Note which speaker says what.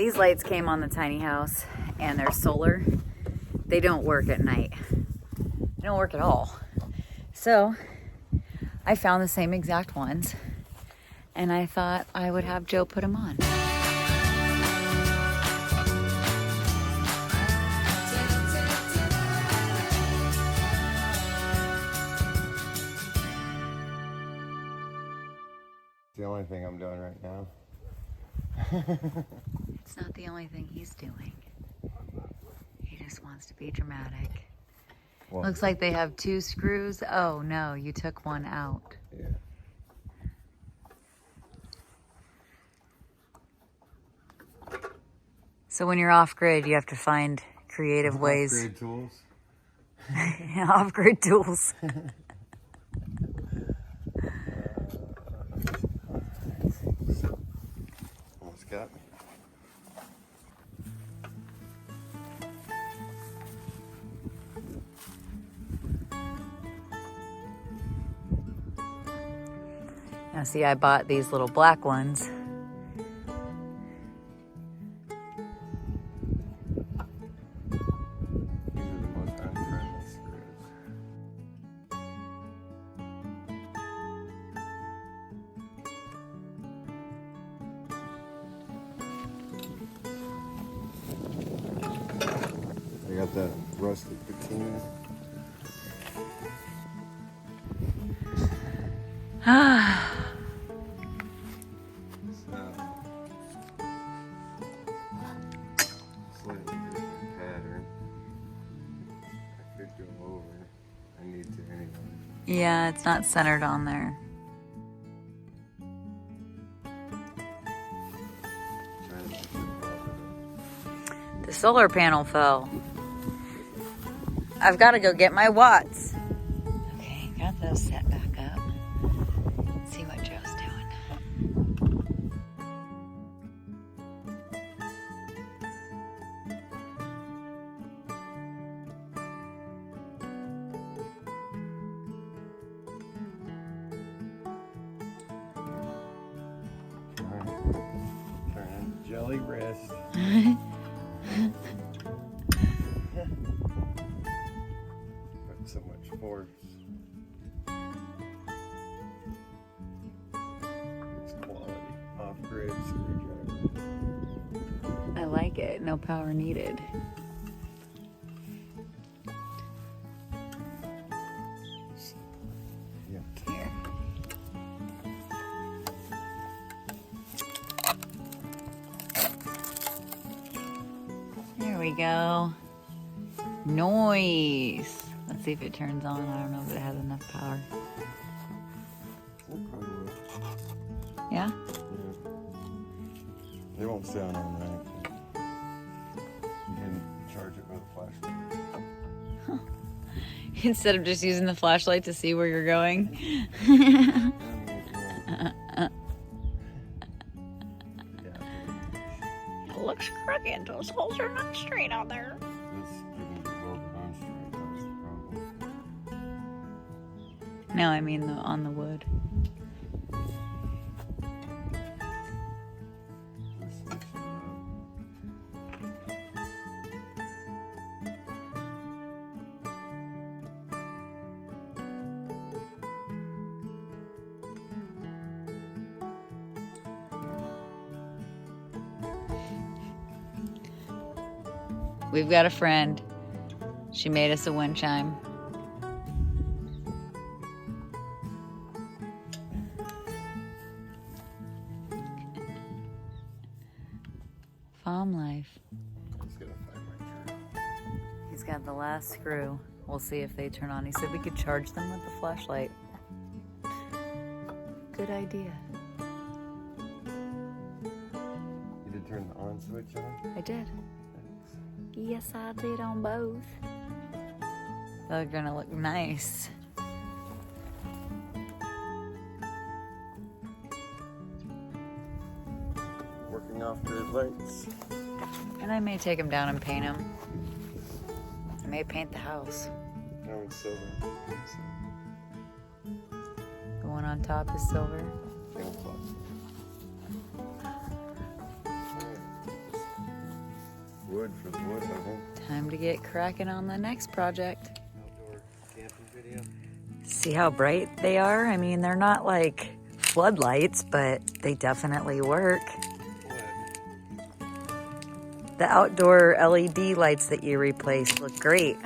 Speaker 1: these lights came on the tiny house and they're solar. They don't work at night. They don't work at all. So I found the same exact ones and I thought I would have Joe put them on.
Speaker 2: The only thing I'm doing right now.
Speaker 1: It's not the only thing he's doing. He just wants to be dramatic. Well, looks like they have 2 screws. Oh no, you took one out.
Speaker 2: Yeah.
Speaker 1: So when you're off grid, you have to find creative ways.
Speaker 2: Off-grid tools.
Speaker 1: Off-grid tools.
Speaker 2: Almost got me.
Speaker 1: Now see, I bought these little black ones.
Speaker 2: These are the most unfriendly screws. I got that rusted patina. Slightly different pattern. I could go over. I need to anyway.
Speaker 1: Yeah, it's not centered on there.
Speaker 2: Trying to make it positive.
Speaker 1: The solar panel fell. I've got to go get my watts. Okay, got those set back up. Let's see what Joe's doing.
Speaker 2: Turning jelly wrist. Put so much force. It's quality off-grid screwdriver.
Speaker 1: I like it. No power needed.
Speaker 2: Yeah.
Speaker 1: Here. There we go. Noise. Let's see if it turns on. I don't know if it has enough power.
Speaker 2: It probably will.
Speaker 1: Yeah?
Speaker 2: Yeah. It won't sound on that. You can charge it with a flashlight.
Speaker 1: Instead of just using the flashlight to see where you're going. It looks crooked. Those holes are not straight out there.
Speaker 2: This didn't get welded on straight. That was the problem.
Speaker 1: No, I mean on the wood.
Speaker 2: This looks it up.
Speaker 1: We've got a friend. She made us a wind chime. Farm life.
Speaker 2: Just gotta find my drill.
Speaker 1: He's got the last screw. We'll see if they turn on. He said we could charge them with the flashlight. Good idea.
Speaker 2: You did turn the on switch on?
Speaker 1: I did. Yes, I did on both. They're gonna look nice.
Speaker 2: Working off grid lights.
Speaker 1: And I may take them down and paint them. I may paint the house.
Speaker 2: No, it's silver.
Speaker 1: The one on top is silver.
Speaker 2: Camouflage. wood for the wood hunting.
Speaker 1: Time to get cracking on the next project.
Speaker 2: Outdoor camping video.
Speaker 1: See how bright they are? I mean, they're not like floodlights, but they definitely work.
Speaker 2: What?
Speaker 1: The outdoor LED lights that you replaced look great.